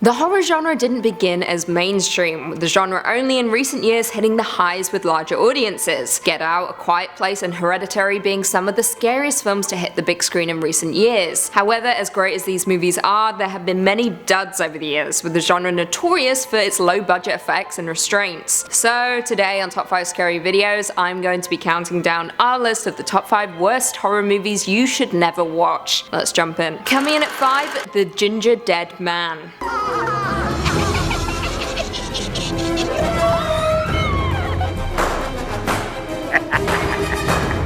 The horror genre didn't begin as mainstream, with the genre only in recent years hitting the highs with larger audiences. Get Out, A Quiet Place and Hereditary being some of the scariest films to hit the big screen in recent years. However, as great as these movies are, there have been many duds over the years, with the genre notorious for its low budget effects and restraints. So today on Top 5 Scary Videos, I'm going to be counting down our list of the top 5 worst horror movies you should never watch. Let's jump in. Coming in at 5, The Ginger Dead Man.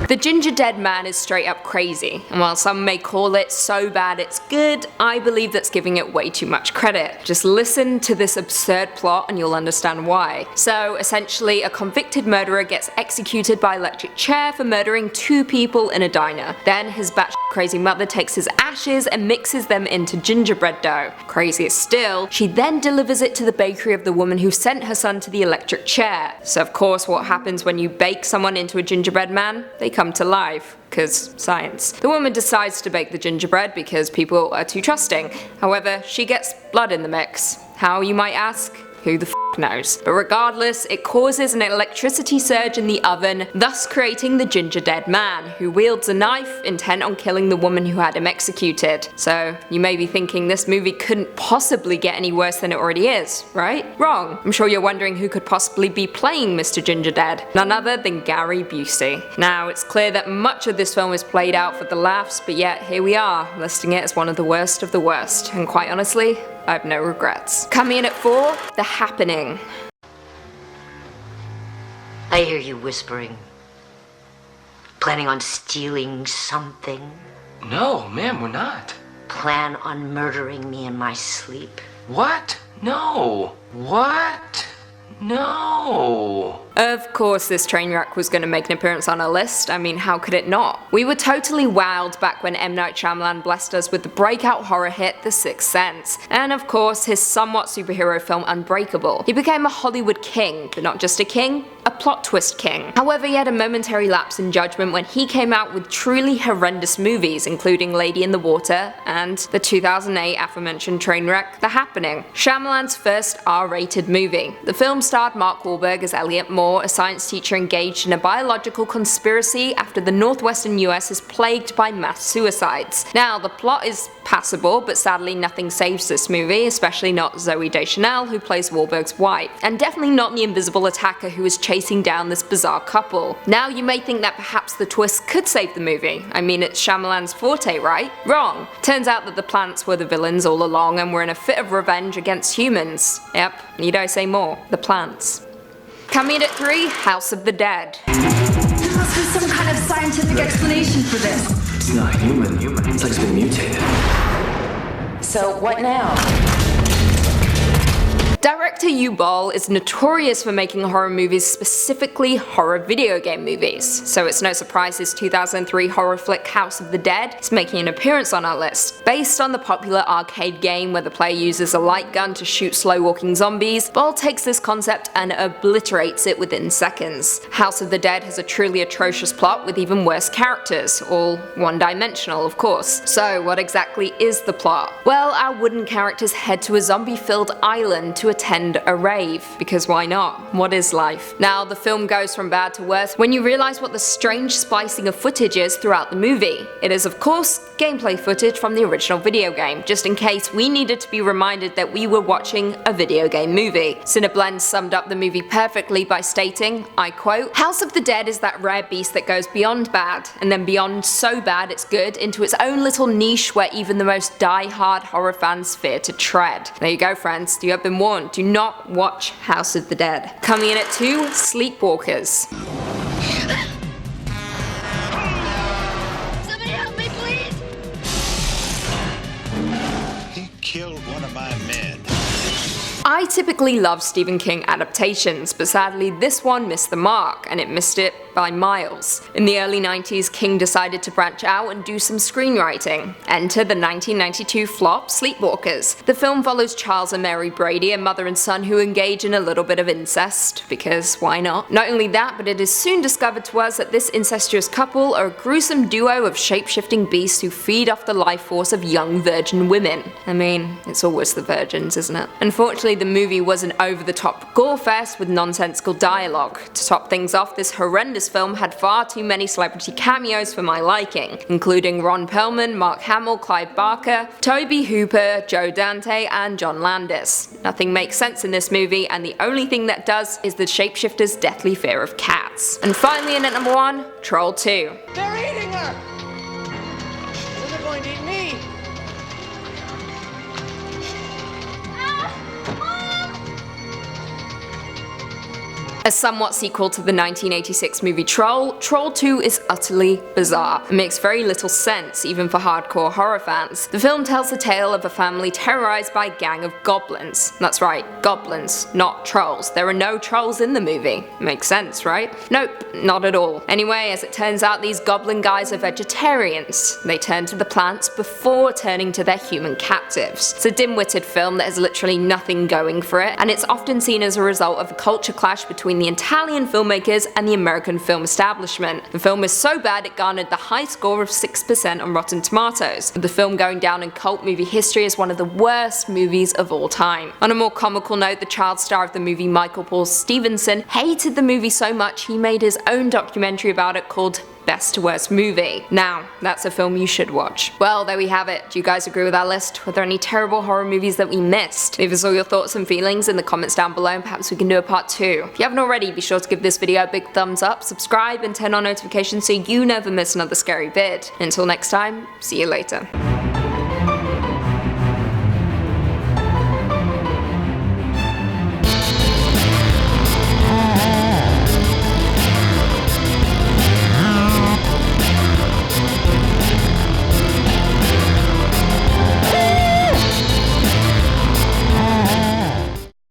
The Ginger Dead Man is straight up crazy, and while some may call it so bad it's good, I believe that's giving it way too much credit. Just listen to this absurd plot and you'll understand why. So essentially, a convicted murderer gets executed by electric chair for murdering 2 people in a diner. Then his batshit crazy mother takes his ashes and mixes them into gingerbread dough. Crazier still, she then delivers it to the bakery of the woman who sent her son to the electric chair. So of course, what happens when you bake someone into a gingerbread man? They come to life. Cause science. The woman decides to bake the gingerbread because people are too trusting. However, she gets blood in the mix. How, you might ask? Who the f knows? But regardless, it causes an electricity surge in the oven, thus creating the Ginger Dead Man, who wields a knife intent on killing the woman who had him executed. So you may be thinking this movie couldn't possibly get any worse than it already is, right? Wrong. I'm sure you're wondering who could possibly be playing Mr. Ginger Dead. None other than Gary Busey. Now, it's clear that much of this film is played out for the laughs, but yet here we are, listing it as one of the worst of the worst. And quite honestly, I have no regrets. Coming in at 4, The Happening. I hear you whispering. Planning on stealing something? No, ma'am, we're not. Plan on murdering me in my sleep? What? No. What? No. Of course this train wreck was going to make an appearance on our list. I mean, how could it not? We were totally wowed back when M. Night Shyamalan blessed us with the breakout horror hit The Sixth Sense, and of course his somewhat superhero film Unbreakable. He became a Hollywood king, but not just a king, a plot twist king. However, he had a momentary lapse in judgment when he came out with truly horrendous movies, including Lady in the Water and the 2008 aforementioned train wreck The Happening, Shyamalan's first R-rated movie. The film starred Mark Wahlberg as Elliot Moore, a science teacher engaged in a biological conspiracy after the northwestern US is plagued by mass suicides. Now, the plot is passable, but sadly nothing saves this movie, especially not Zooey Deschanel, who plays Wahlberg's wife, and definitely not the invisible attacker who is chasing down this bizarre couple. Now, you may think that perhaps the twist could save the movie. I mean, it's Shyamalan's forte, right? Wrong. Turns out that the plants were the villains all along and were in a fit of revenge against humans. Yep, need I say more? The plants. Coming in at 3, House of the Dead. There must be some kind of scientific explanation for this. It's not human. It's like it's been mutated. So what now? Director Ball is notorious for making horror movies, specifically horror video game movies, so it's no surprise his 2003 horror flick House of the Dead is making an appearance on our list. Based on the popular arcade game where the player uses a light gun to shoot slow-walking zombies, Ball takes this concept and obliterates it within seconds. House of the Dead has a truly atrocious plot with even worse characters, all one-dimensional of course. So what exactly is the plot? Well, our wooden characters head to a zombie-filled island to attend a rave, because why not? What is life? Now, the film goes from bad to worse when you realize what the strange splicing of footage is throughout the movie. It is of course gameplay footage from the original video game, just in case we needed to be reminded that we were watching a video game movie. Cineblend summed up the movie perfectly by stating, I quote, "House of the Dead is that rare beast that goes beyond bad, and then beyond so bad it's good, into its own little niche where even the most die-hard horror fans fear to tread." There you go, friends, you have been warned. Do not watch House of the Dead. Coming in at 2, Sleepwalkers. Somebody help me, please! He killed one of my men. I typically love Stephen King adaptations, but sadly this one missed the mark, and it missed it by miles. In the early 90s, King decided to branch out and do some screenwriting. Enter the 1992 flop Sleepwalkers. The film follows Charles and Mary Brady, a mother and son who engage in a little bit of incest, because why not? Not only that, but it is soon discovered to us that this incestuous couple are a gruesome duo of shape-shifting beasts who feed off the life force of young virgin women. I mean, it's always the virgins, isn't it? Unfortunately, the movie was an over-the-top gore fest with nonsensical dialogue. To top things off, this horrendous film had far too many celebrity cameos for my liking, including Ron Perlman, Mark Hamill, Clive Barker, Toby Hooper, Joe Dante, and John Landis. Nothing makes sense in this movie, and the only thing that does is the shapeshifter's deathly fear of cats. And finally in at number 1, Troll 2. They're eating her! And they're going to eat me! A somewhat sequel to the 1986 movie Troll, Troll 2 is utterly bizarre. It makes very little sense, even for hardcore horror fans. The film tells the tale of a family terrorized by a gang of goblins. That's right, goblins, not trolls. There are no trolls in the movie. Makes sense, right? Nope, not at all. Anyway, as it turns out, these goblin guys are vegetarians. They turn to the plants before turning to their human captives. It's a dim-witted film that has literally nothing going for it, and it's often seen as a result of a culture clash between the Italian filmmakers and the American film establishment. The film is so bad it garnered the high score of 6% on Rotten Tomatoes, with the film going down in cult movie history as one of the worst movies of all time. On a more comical note, the child star of the movie, Michael Paul Stevenson, hated the movie so much he made his own documentary about it called Best to Worst Movie. Now, that's a film you should watch. Well, there we have it. Do you guys agree with our list? Were there any terrible horror movies that we missed? Leave us all your thoughts and feelings in the comments down below, and perhaps we can do a part 2. If you haven't already, be sure to give this video a big thumbs up, subscribe, and turn on notifications so you never miss another scary vid. Until next time, see you later.